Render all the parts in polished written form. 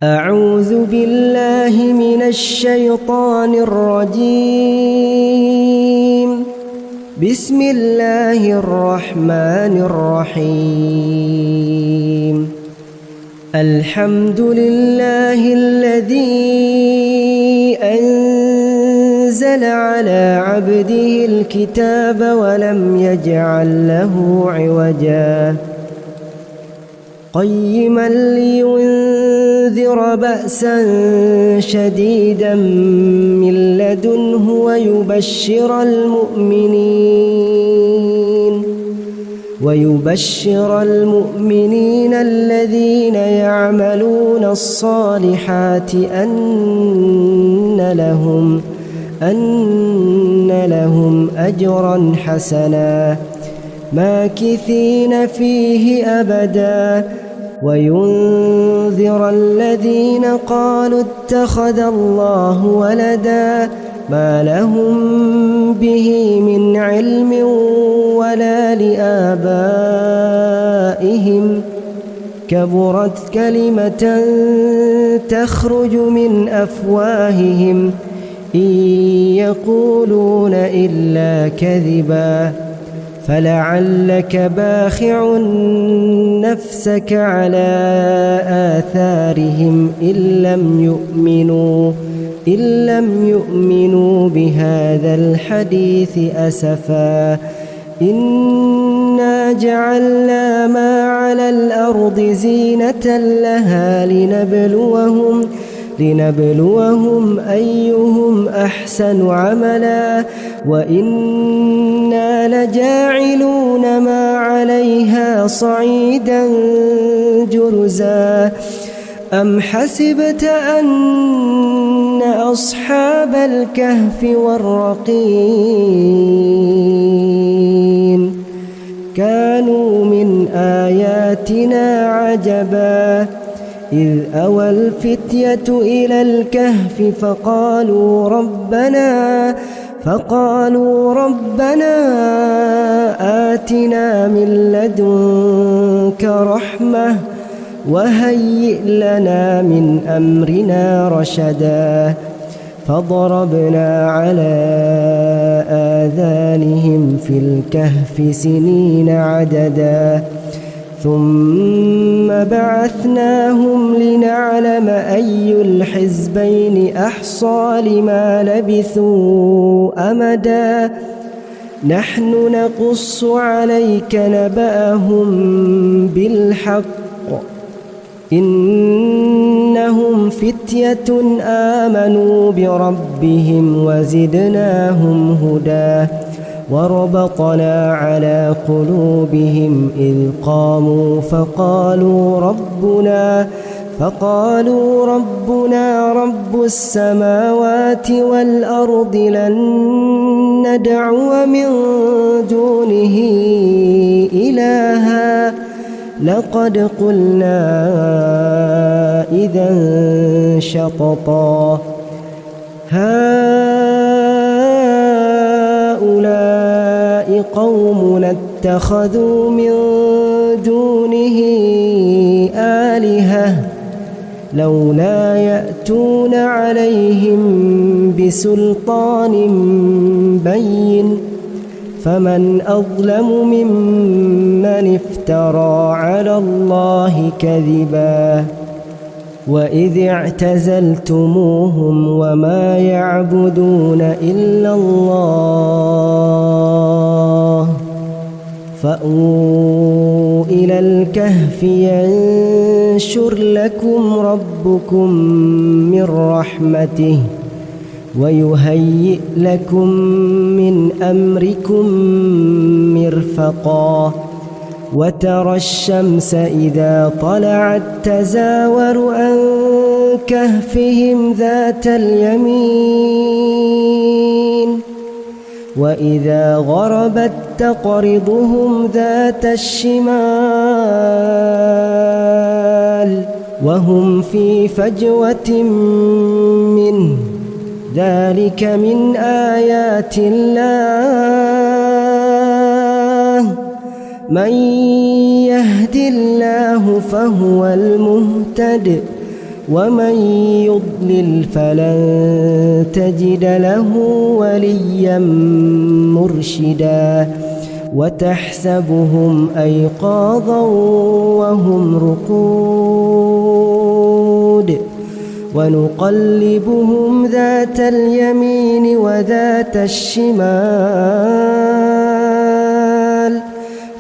أعوذ بالله من الشيطان الرجيم. بسم الله الرحمن الرحيم. الحمد لله الذي أنزل على عبده الكتاب ولم يجعل له عوجا قيما لينذر بأسا شديدا من لدنه ويبشر المؤمنين الذين يعملون الصالحات أن لهم أجرا حسنا ماكثين فيه أبدا وينذر الذين قالوا اتخذ الله ولدا ما لهم به من علم ولا لآبائهم كبرت كلمة تخرج من أفواههم إن يقولون إلا كذبا فلعلك باخع نفسك على آثارهم إن لم يؤمنوا بهذا الحديث أسفا إنا جعلنا ما على الأرض زينة لها لنبلوهم أيهم أحسن عملا وإنا لجاعلون ما عليها صعيدا جرزا أم حسبت أن أصحاب الكهف والرقيم كانوا من آياتنا عجبا إذ أوى الفتية إلى الكهف فقالوا ربنا آتنا من لدنك رحمة وهيئ لنا من أمرنا رشدا فضربنا على آذانهم في الكهف سنين عددا ثم بعثناهم لنعلم أي الحزبين أحصى لما لبثوا أمدا نحن نقص عليك نبأهم بالحق إنهم فتية آمنوا بربهم وزدناهم هدى وربطنا على قلوبهم إذ قاموا فقالوا ربنا رب السماوات والأرض لن ندعو من دونه إلها لقد قلنا إذا شططا هؤلاء قومنا اتخذوا من دونه آلهة لولا يأتون عليهم بسلطان بين فمن أظلم ممن افترى على الله كذبا وإذ اعتزلتموهم وما يعبدون إلا الله فأووا إلى الكهف ينشر لكم ربكم من رحمته ويهيئ لكم من أمركم مرفقا وترى الشمس إذا طلعت تزاور عن كهفهم ذات اليمين وإذا غربت تقرضهم ذات الشمال وهم في فجوة منه ذلك من آيات الله من يهد الله فهو المهتد ومن يضلل فلن تجد له وليا مرشدا وتحسبهم أيقاظا وهم رقود ونقلبهم ذات اليمين وذات الشمال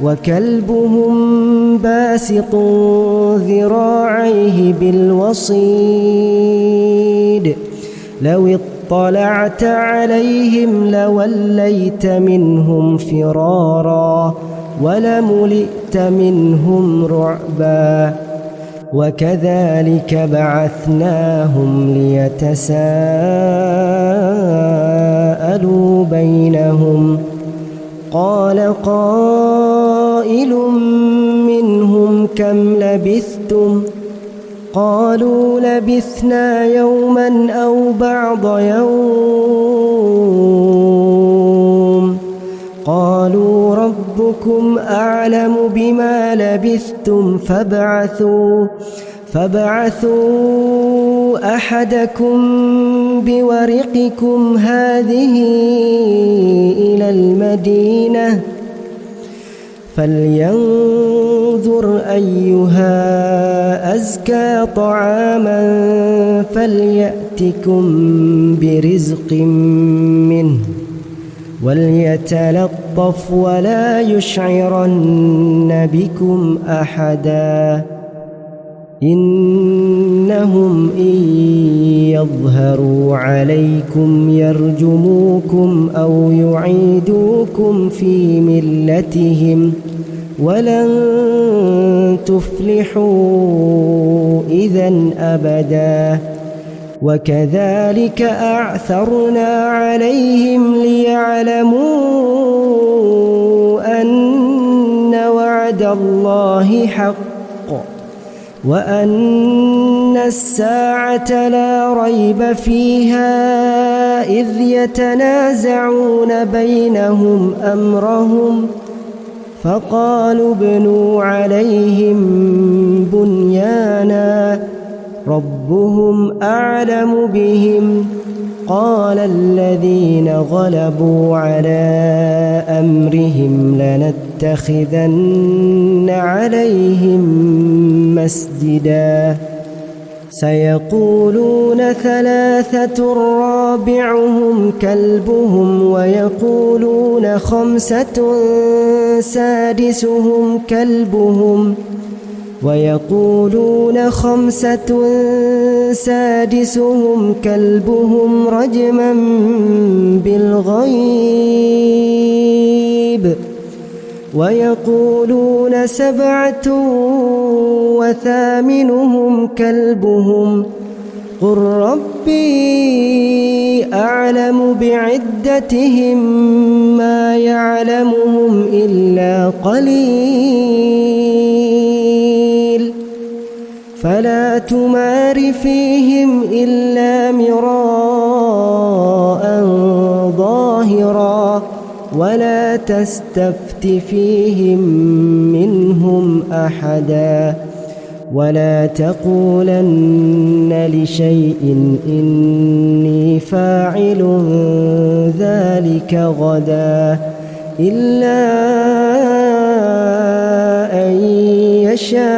وكلبهم باسط ذراعيه بالوصيد لو اطلعت عليهم لوليت منهم فرارا ولملئت منهم رعبا وكذلك بعثناهم ليتساءلوا بينهم قال قائل منهم كم لبثتم قالوا لبثنا يوما أو بعض يوم قالوا ربكم أعلم بما لبثتم فابعثوا أحدكم بورقكم هذه إلى المدينة فلينظر أيها أزكى طعاما فليأتكم برزق منه وليتلطف ولا يشعرن بكم أحدا إنهم إن يظهروا عليكم يرجموكم أو يعيدوكم في ملتهم ولن تفلحوا إذا أبدا وكذلك أعثرنا عليهم ليعلموا أن وعد الله حق وأن الساعة لا ريب فيها إذ يتنازعون بينهم أمرهم فقالوا ابنوا عليهم بنيانا ربهم أعلم بهم قال الذين غلبوا على أمرهم لنتخذن عليهم مسجدا سيقولون ثلاثة رابعهم كلبهم ويقولون خمسة سادسهم كلبهم رجما بالغيب ويقولون سبعة وثامنهم كلبهم قل ربي أعلم بعدتهم ما يعلمهم إلا قليل فلا تمار فيهم إلا مراء ظاهرا ولا تستفت فيهم منهم أحدا ولا تقولن لشيء إني فاعل ذلك غدا إلا أن يشاء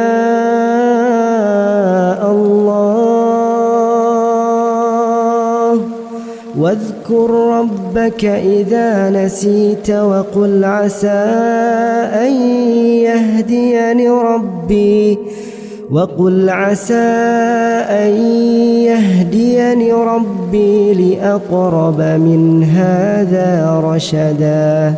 الله واذكر ربك إذا نسيت وقل عسى أن يهديني ربي لأقرب من هذا رشدا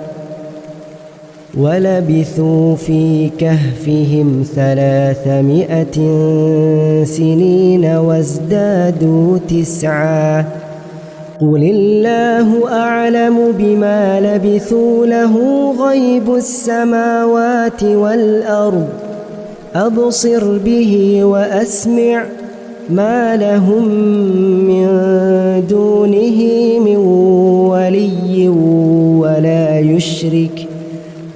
ولبثوا في كهفهم 300 سنين وازدادوا 9 قل الله أعلم بما لبثوا له غيب السماوات والأرض أبصر به وأسمع ما لهم من دونه من ولي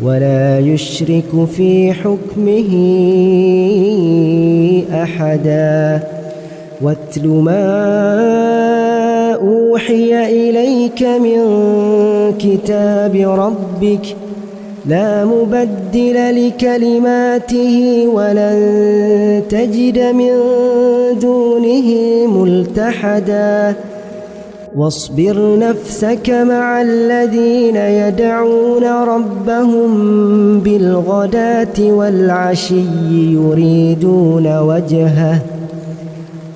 ولا يشرك في حكمه أحدا واتل ما أوحي إليك من كتاب ربك لا مبدل لكلماته ولن تجد من دونه ملتحدا واصبر نفسك مع الذين يدعون ربهم بالغداة والعشي يريدون وجهه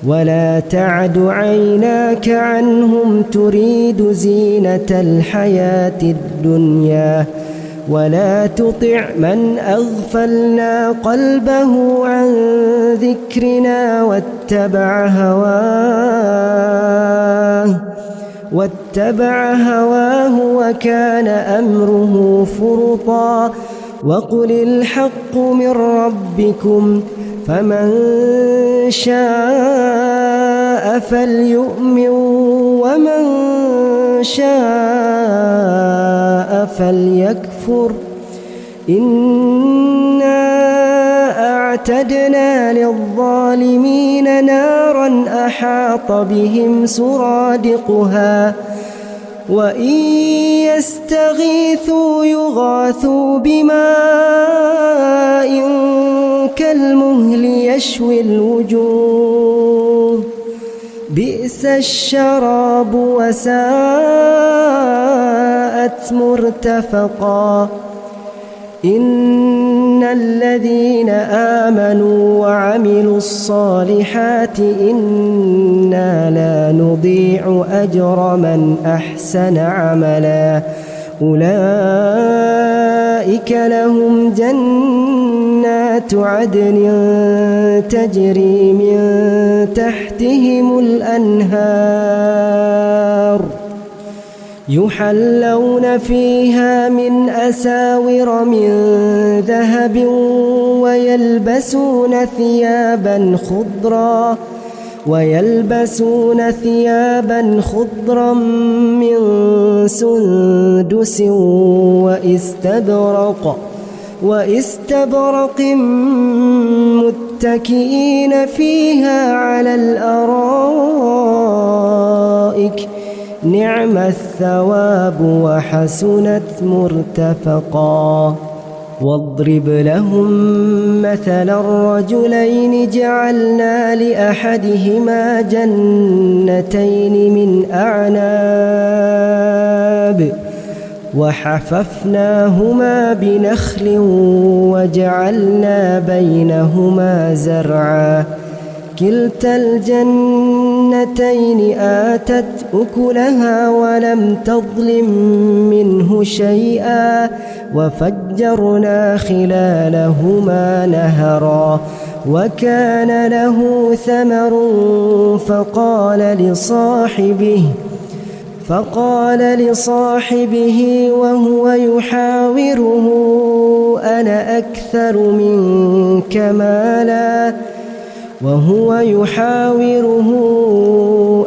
ولا تعد عيناك عنهم تريد زينة الحياة الدنيا ولا تطع من أغفلنا قلبه عن ذكرنا واتبع هواه وكان أمره فرطا وقل الحق من ربكم فمن شاء فليؤمن ومن شاء فليكفر إنا أعتدنا للظالمين نارا أحاط بهم سرادقها وإن يستغيثوا يغاثوا بماء كالمهل يشوي الوجوه بئس الشراب وساءت مرتفقا إن الذين آمنوا وعملوا الصالحات إنا لا نضيع أجر من أحسن عملا أولئك لهم جنات عدن تجري من تحتهم الأنهار يحلون فيها من أساور من ذهب ويلبسون ثيابا خضرا من سندس واستبرق متكئين فيها على الأرائك نعم الثواب وحسنت مرتفقا واضرب لهم مثلا الرجلين جعلنا لأحدهما جنتين من أعناب وحففناهما بنخل وجعلنا بينهما زرعا كلتا الجنتين آتت أكلها ولم تظلم منه شيئا وفجرنا خلالهما نهرا وكان له ثمر فقال لصاحبه وهو يحاوره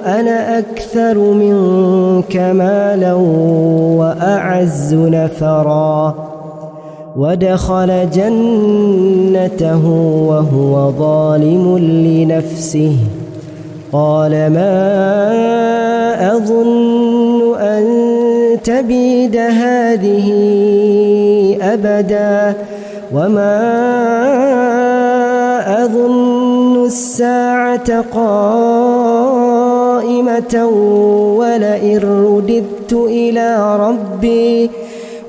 أنا أكثر منك مالا وأعز نفرا ودخل جنته وهو ظالم لنفسه قال ما أظن أن تبيد هذه أبدا وما أظن الساعة قائمة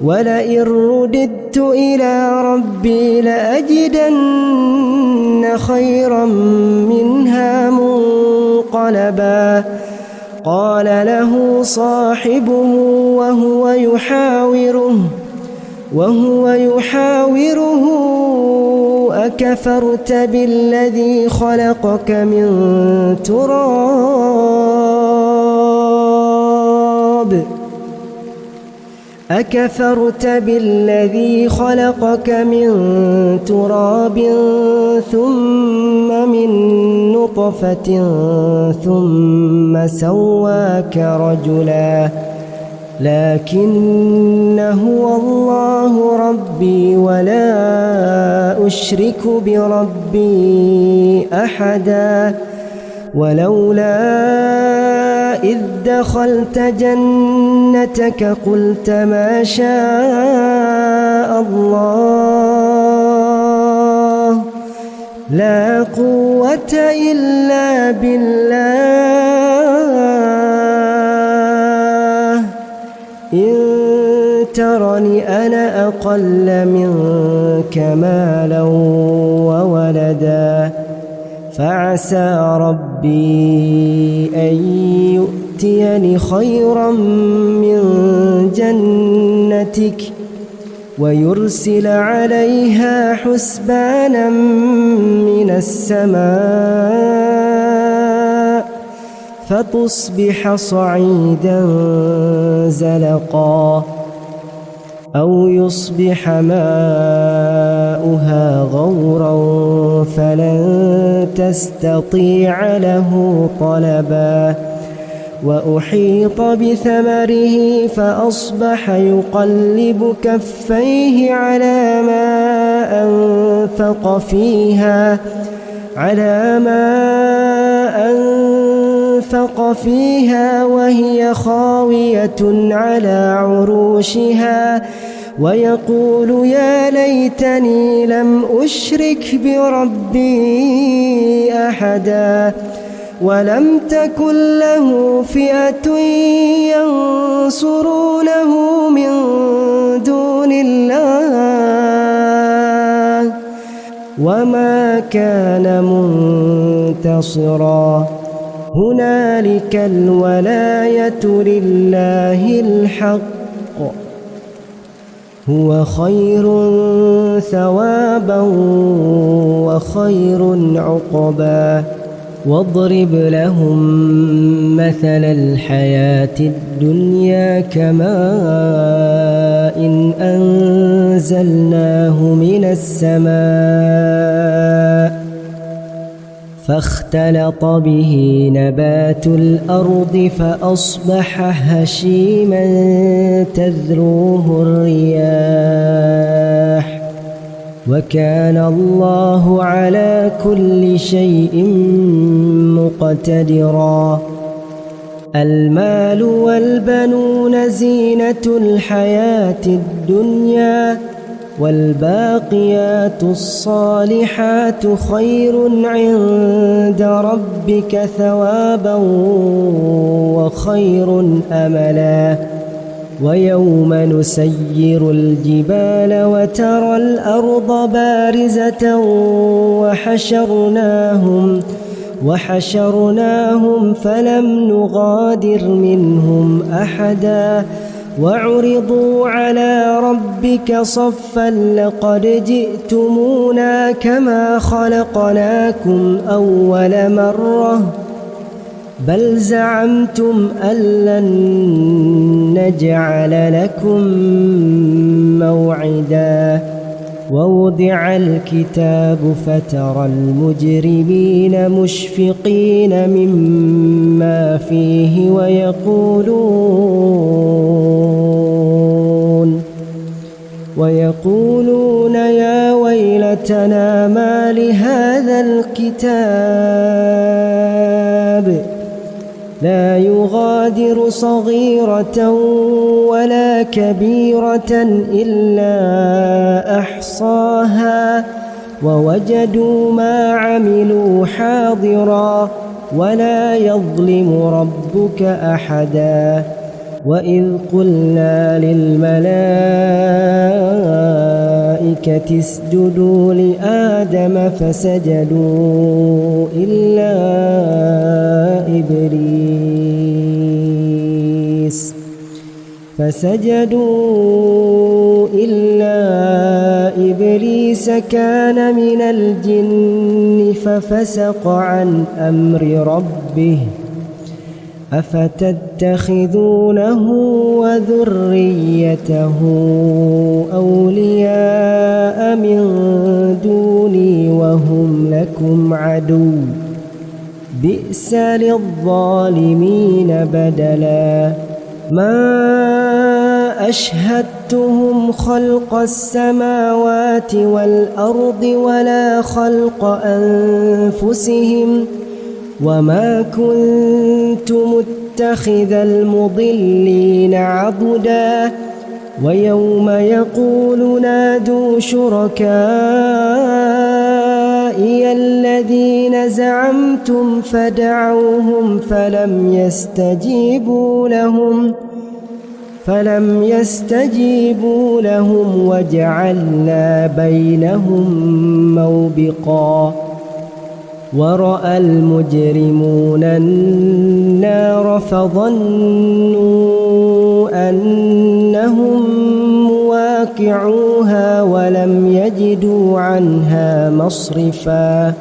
ولئن رددت إلى ربي لأجدن خيرا منها منقلبا قال له صاحبه وهو يحاوره أكفرت بالذي خلقك من تراب ثم من نطفة ثم سواك رجلا لكن هو الله ربي ولا أشرك بربي أحدا ولولا إذ دخلت جنتك قلت ما شاء الله لا قوة إلا بالله إن ترني أنا أقل منك مالا وولدا فعسى ربي أن يؤتيني خيرا من جنتك ويرسل عليها حسبانا من السماء فتصبح صعيدا زلقا أو يصبح ماؤها غورا فلن تستطيع له طلبا وأحيط بثمره فأصبح يقلب كفيه على ما أنفق فيها وهي خاوية على عروشها ويقول يا ليتني لم أشرك بربي أحدا ولم تكن له فئة ينصرونه من دون الله وما كان منتصرا هنالك الولاية لله الحق هو خير ثوابا وخير عقبا واضرب لهم مثل الحياة الدنيا كماء إن أنزلناه من السماء فاختلط به نبات الأرض فأصبح هشيما تذروه الرياح وكان الله على كل شيء مقتدرا المال والبنون زينة الحياة الدنيا والباقيات الصالحات خير عند ربك ثوابا وخير أملا ويوم نسير الجبال وترى الأرض بارزة وحشرناهم فلم نغادر منهم أحدا وعرضوا على ربك صفا لقد جئتمونا كما خلقناكم أول مرة بل زعمتم أن لن نجعل لكم موعدا ووضع الكتاب فترى المجرمين مشفقين مما فيه ويقولون يا ويلتنا ما لهذا الكتاب لا يغادر صغيرة ولا كبيرة إلا أحصاها ووجدوا ما عملوا حاضرا ولا يظلم ربك أحدا وإذ قلنا للملائكة اسجدوا لآدم فسجدوا إلا إبليس كان من الجن ففسق عن أمر ربه أفتتخذونه وذريته أولياء من دوني وهم لكم عدو بئس للظالمين بدلا ما أشهدتهم خلق السماوات والأرض ولا خلق أنفسهم وما كنت متخذ المضلين عضدا ويوم يقول نادوا شركائي الذين زعمتم فدعوهم فلم يستجيبوا لهم وجعلنا بينهم موبقا ورأى المجرمون النار فظنوا أنهم مواقعوها ولم يجدوا عنها مصرفا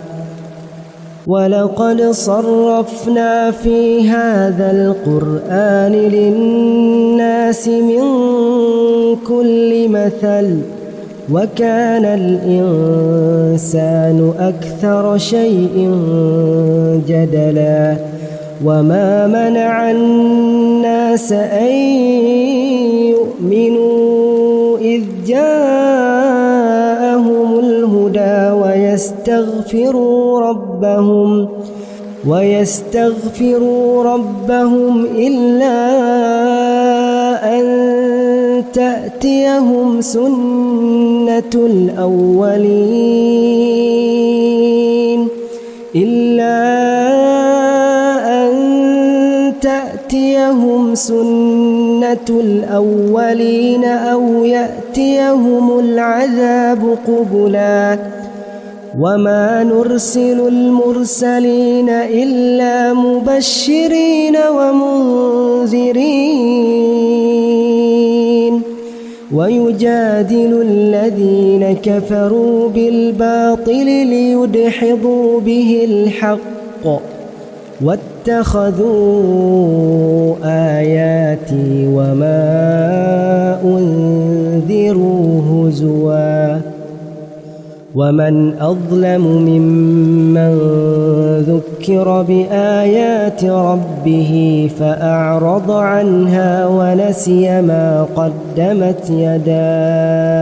ولقد صرفنا في هذا القرآن للناس من كل مثل وكان الإنسان أكثر شيء جدلا وما منع الناس أن يؤمنوا إذ جاءهم الهدى ويستغفروا ربهم إلا أن تأتيهم سنة الأولين أو يأتيهم العذاب قبلا وما نرسل المرسلين إلا مبشرين ومنذرين ويجادل الذين كفروا بالباطل ليدحضوا به الحق واتخذوا آياتي وما أنذروا هزوا ومن أظلم ممن ذكر بآيات ربه فأعرض عنها ونسي ما قدمت يداه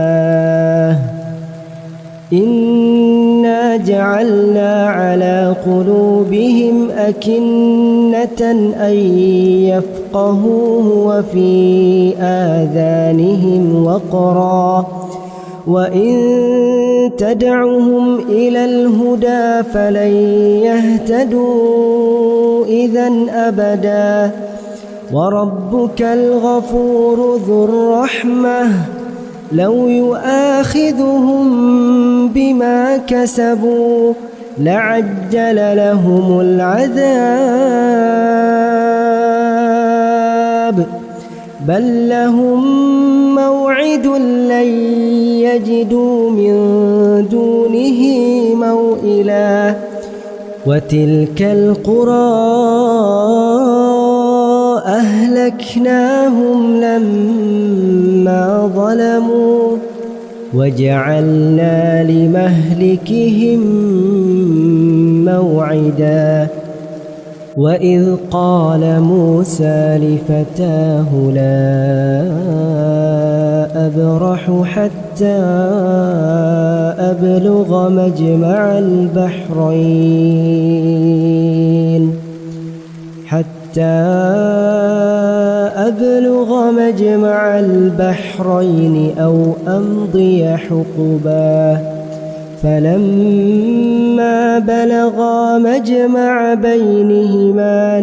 إنا جعلنا على قلوبهم أكنة أن يفقهوه وفي آذانهم وقرا وإن تدعهم إلى الهدى فلن يهتدوا إذن أبدا وربك الغفور ذو الرحمة لو يؤاخذهم بما كسبوا لعجل لهم العذاب بل لهم موعد لن يجدوا من دونه موئلا وتلك القرى أهلكناهم لما ظلموا وجعلنا لمهلكهم موعدا وإذ قال موسى لفتاه لا أبرح حتى أبلغ مجمع البحرين أو أمضي حقبا فلما بلغا مجمع بينهما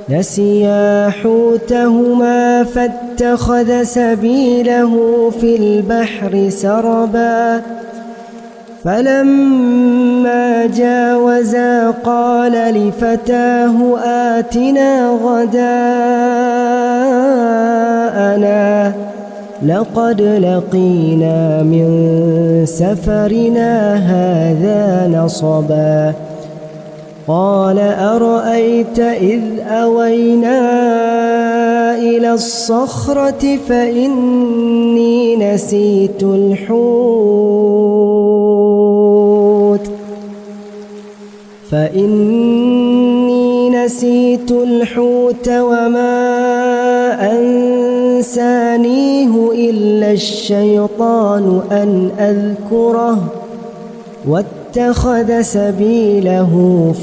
نسيا حوتهما فاتخذ سبيله في البحر سربا فلما جاوزا قال لفتاه آتنا غداءنا لقد لقينا من سفرنا هذا نصبا قال أرأيت إذ أوينا إلى الصخرة فإني نسيت الحوت وما أنسانيه إلا الشيطان أن أذكره واتخذ سبيله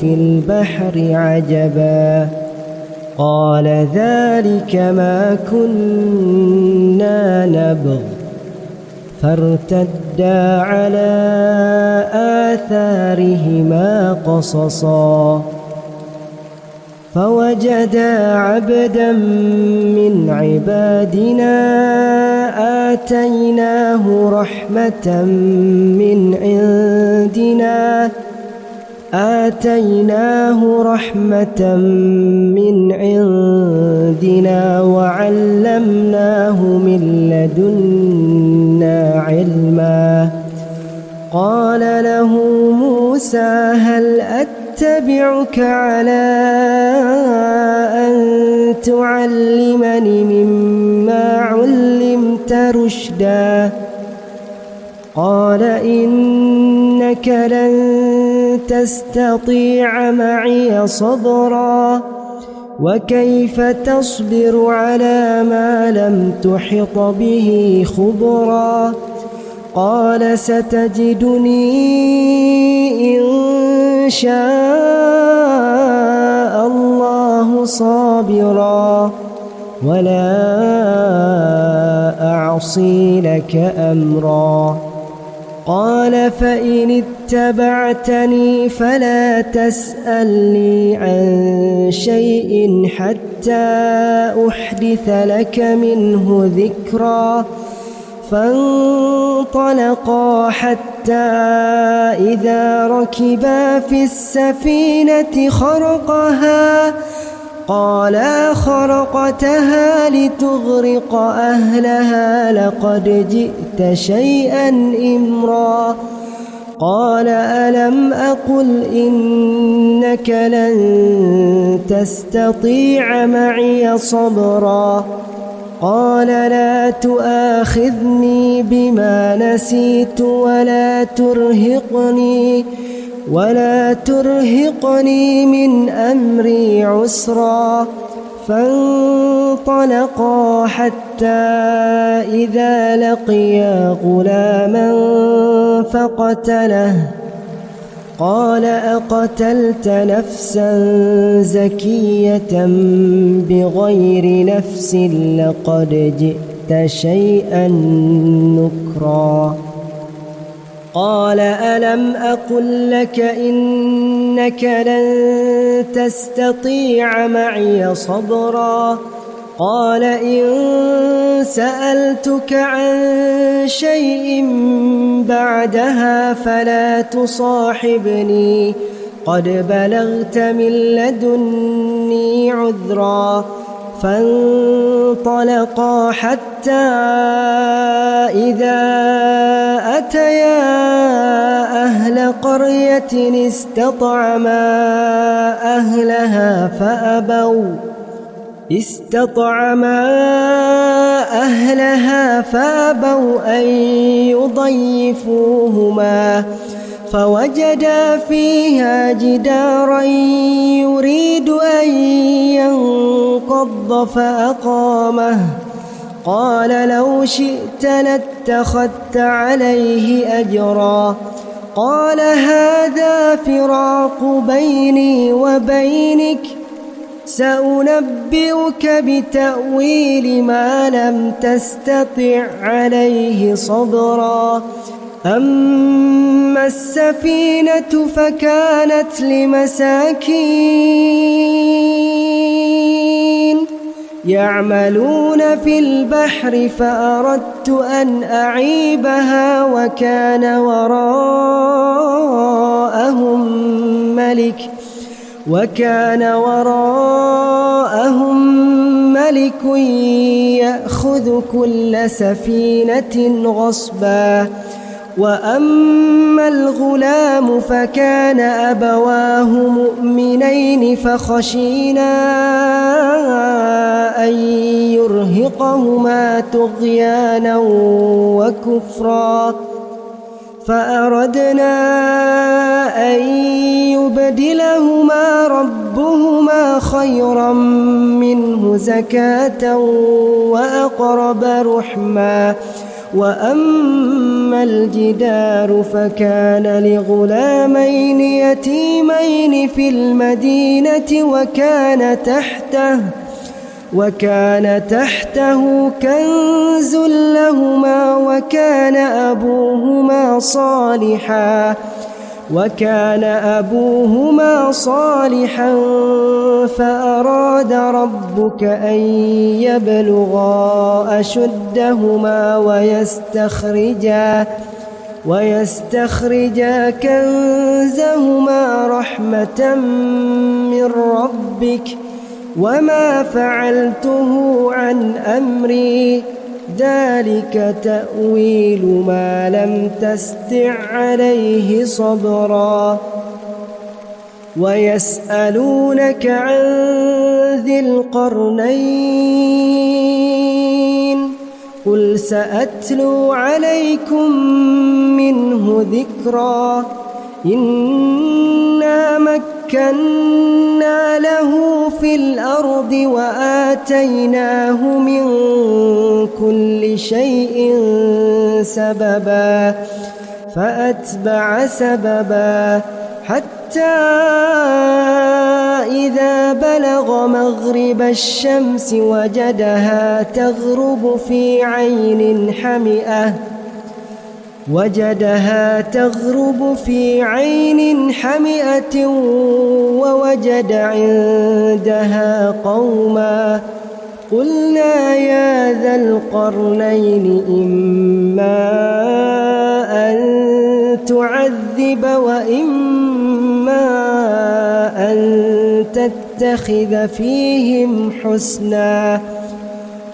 في البحر عجبا قال ذلك ما كنا نبغ فارتدا على آثارهما قصصا فوجدا عبدا من عبادنا آتيناه رحمة من عندنا وعلمناه من لدنا علما قال له موسى هل أتبعك على أن تعلمني مما علمت رشدا قال إنك لن تستطيع معي صبرا وكيف تصبر على ما لم تحط به خبرا قال ستجدني إن شاء الله صابرا ولا أعصي لك أمرا قال فإن اتبعتني فلا تسألني عن شيء حتى أحدث لك منه ذكرا فانطلقا حتى إذا ركبا في السفينة خرقها قالا خرقتها لتغرق أهلها لقد جئت شيئا إمرا قال ألم أقل إنك لن تستطيع معي صبرا قال لا تؤاخذني بما نسيت ولا ترهقني من أمري عسرا فانطلقا حتى إذا لقيا غلاما فقتله قال أقتلت نفسا زكية بغير نفس لقد جئت شيئا نكرا قال ألم أقل لك إنك لن تستطيع معي صبرا قال إن سألتك عن شيء بعدها فلا تصاحبني قد بلغت من لدني عذرا فانطلقا حتى إذا أتيا أهل قرية استطعما أهلها فأبوا أن يضيفوهما فوجدا فيها جدارا يريد أن ينقض فأقامه قال لو شئت لاتخذت عليه أجرا قال هذا فراق بيني وبينك سأنبئك بتأويل ما لم تستطع عليه صبرا أما السفينة فكانت لمساكين يعملون في البحر فأردت أن أعيبها وكان وراءهم ملك يأخذ كل سفينة غصبا وأما الغلام فكان أبواه مؤمنين فخشينا أن يرهقهما طغيانا وكفرا فأردنا أن يبدلهما ربهما خيرا منه زكاة وأقرب رحما وأما الجدار فكان لغلامين يتيمين في المدينة وكان تحته كنز لهما وكان أبوهما صالحا فأراد ربك أن يبلغا أشدهما ويستخرجا كنزهما رحمة من ربك وما فعلته عن أمري ذلك تأويل ما لم تستع عليه صبرا ويسألونك عن ذي القرنين قل سأتلو عليكم منه ذكرا إنا مكنا له في الأرض وآتيناه من كل شيء سببا فأتبع سببا حتى إذا بلغ مغرب الشمس وجدها تغرب في عين حمئة ووجد عندها قوما قلنا يا ذا القرنين إما أن تعذب وإما أن تتخذ فيهم حسنا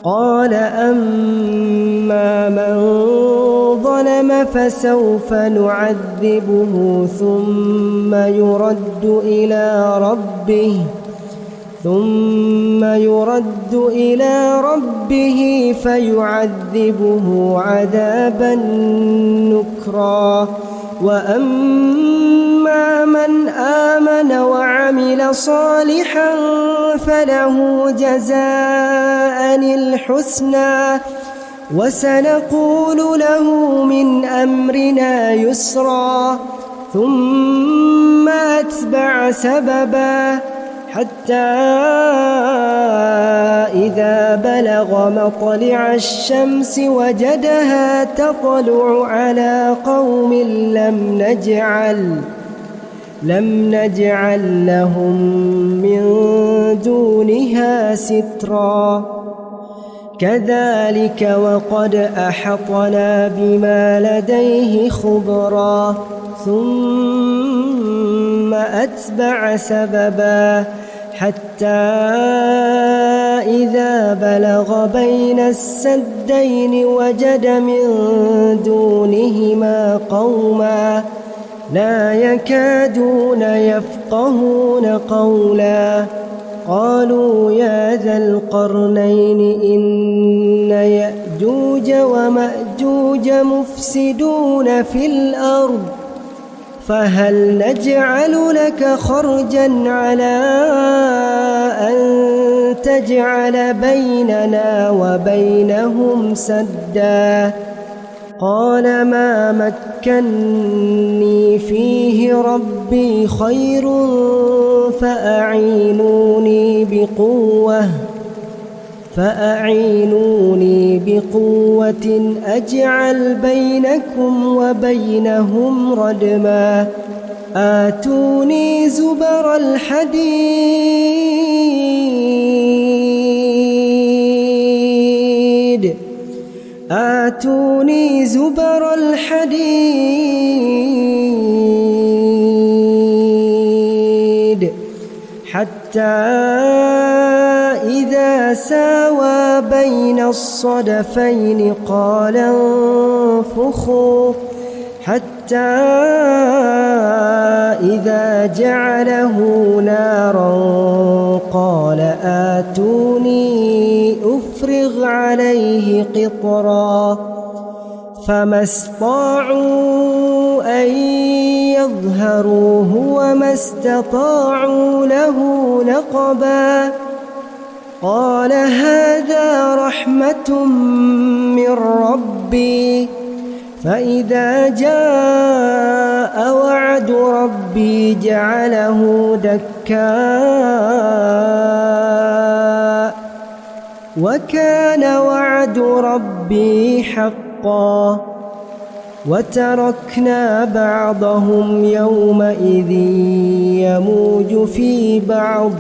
قال أما من ظلم فسوف نعذبه ثم يرد إلى ربه فيعذبه عذابا نكرا وأما من آمن وعمل صالحا فله جزاء الحسنى وسنقول له من أمرنا يسرا ثم أتبع سببا حتى إذا بلغ مطلع الشمس وجدها تطلع على قوم لم نجعل لهم من دونها سترا كذلك وقد أحطنا بما لديه خبرا ثم أتبع سببا حتى إذا بلغ بين السدين وجد من دونهما قوما لا يكادون يفقهون قولا قالوا يا ذا القرنين إن يأجوج ومأجوج مفسدون في الأرض فهل نجعل لك خرجا على أن تجعل بيننا وبينهم سدا قال ما مكني فيه ربي خير فأعينوني بقوة أجعل بينكم وبينهم ردما آتوني زبر الحديد حتى إذا ساوى بين الصدفين قال انفخوا حتى إذا جعله نارا قال آتوني أفرغ عليه قطرا فما استطاعوا أن يظهروه وما استطاعوا له نقبا قال هذا رحمة من ربي فإذا جاء وعد ربي جعله دكاء وكان وعد ربي حقا وتركنا بعضهم يومئذ يموج في بعض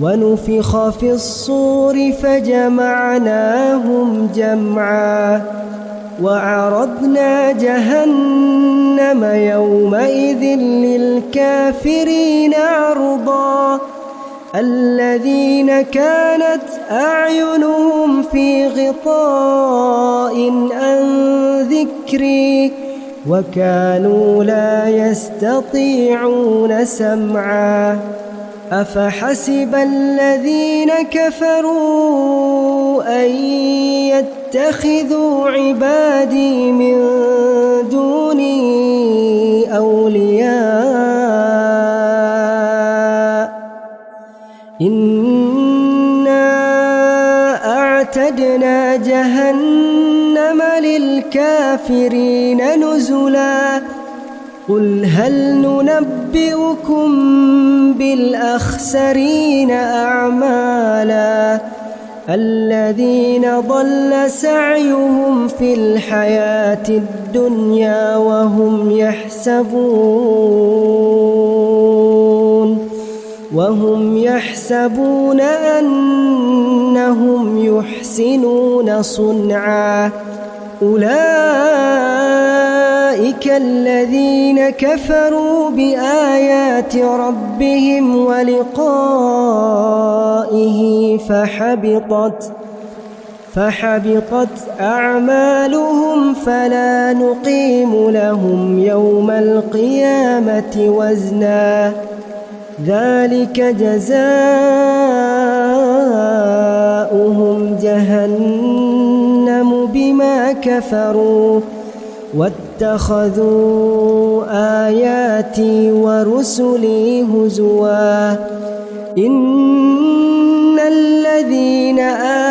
ونفخ في الصور فجمعناهم جمعا وعرضنا جهنم يومئذ للكافرين عرضا الذين كانت أعينهم في غطاء عن ذكري وكانوا لا يستطيعون سمعا أفحسب الذين كفروا أن يتخذوا عبادي من دوني أولياء إنا أعتدنا جهنم للكافرين نزلا قل هل ننبئكم بالأخسرين أعمالا الذين ضل سعيهم في الحياة الدنيا وهم يحسبون أنهم يحسنون صنعا أولئك الذين كفروا بآيات ربهم ولقائه فحبطت أعمالهم فلا نقيم لهم يوم القيامة وزنا ذلك جزاؤهم جهنم بما كفروا واتخذوا آياتي ورسلي هزوا إن الذين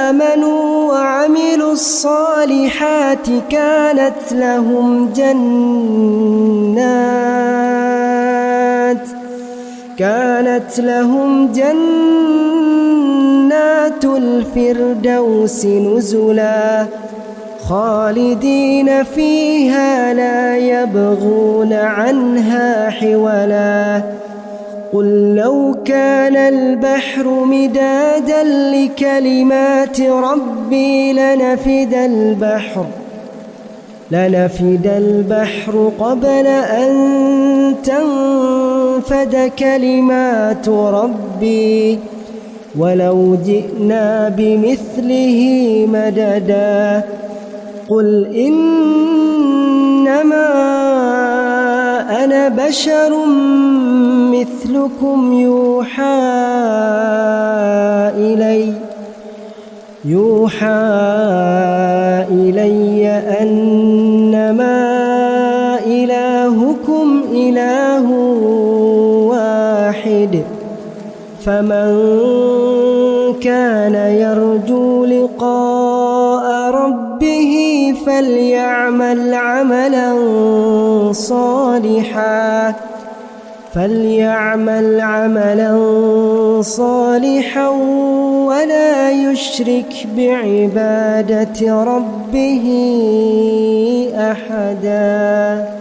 آمنوا وعملوا الصالحات كانت لهم جنات الفردوس نزلا خالدين فيها لا يبغون عنها حولا قل لو كان البحر مدادا لكلمات ربي لنفد البحر قبل أن تنفد كلمات ربي ولو جئنا بمثله مددا قل إنما أنا بشر مثلكم يوحى إلي أنما إلهكم إله واحد فمن كان يرجو لقاء ربه فليعمل عملا صالحا ولا يشرك بعبادة ربه أحدا.